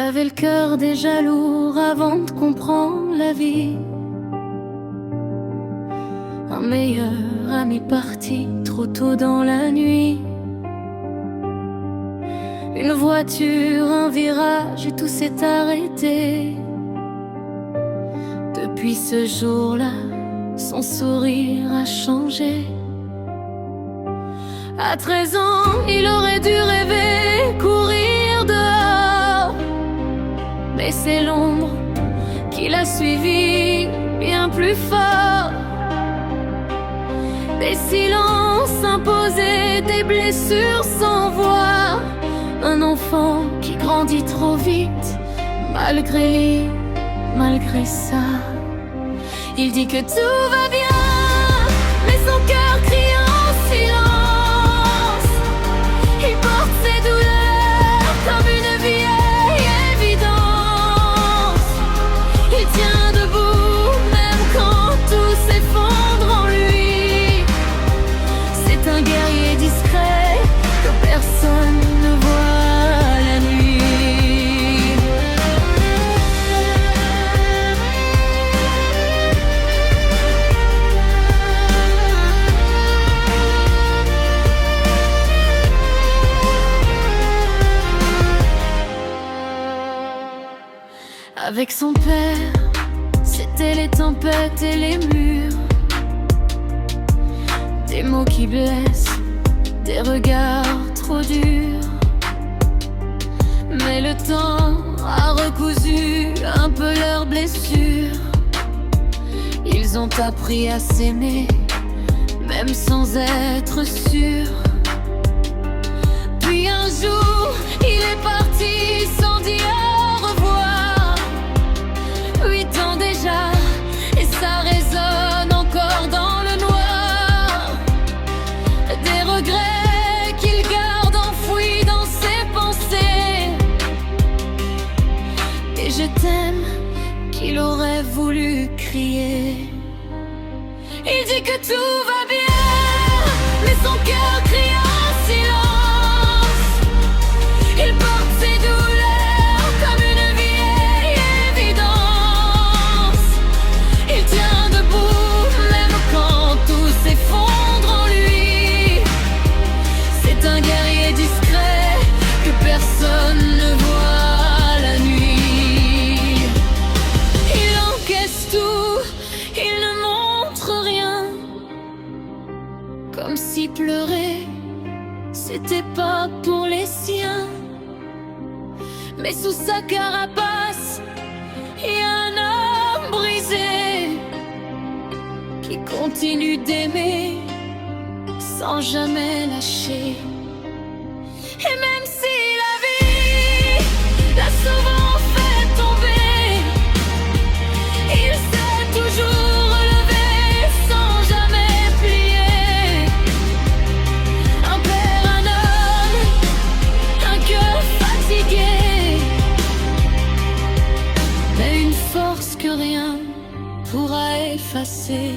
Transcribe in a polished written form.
avait le cœur déjà lourd avant de comprendre la vie. Un meilleur ami parti trop tôt dans la nuit. Une voiture, un virage et tout s'est arrêté. Depuis ce jour-là, son sourire a changé. À 13 ans, il aurait dû rêver, courir dehors. Mais c'est l'ombre qui l'a suivi bien plus fort. Des silences imposés, des blessures sans voix. Un enfant qui grandit trop vite, malgré lui, malgré ça. Il dit que tout va bien, mais son cœur crie en silence. Il porte ses douleurs comme une vieille évidence. Il tient debout même quand tout s'effondre en lui. C'est un guerrier discret que personne ne voit la nuit. Avec son père, c'était les tempêtes et les murs. Des mots qui blessent, des regards trop durs. Mais le temps a recousu un peu leurs blessures. Ils ont appris à s'aimer, même sans être sûrs. Puis un jour, il est parti sans dire au revoir. 8 ans déjà, et ça résonne encore dans le noir. Des regrets qu'il garde enfouis dans ses pensées. Et je t'aime qu'il aurait voulu crier. Il dit que tout va bien, mais son cœur crie en silence. Il porte ses douleurs comme une vieille évidence. Il tient debout même quand tout s'effondre en lui. C'est un guerrier discret que personne ne voit la nuit. Il encaisse tout, il ne montre rien. Comme si pleurer, c'était pas pour les siens. Mais sous sa carapace, il y a un homme brisé qui continue d'aimer sans jamais lâcher. Et même si la vie l'a souvent fait tomber, il s'est toujours relevé sans jamais plier. Un père, un homme, un cœur fatigué, mais une force que rien pourra effacer.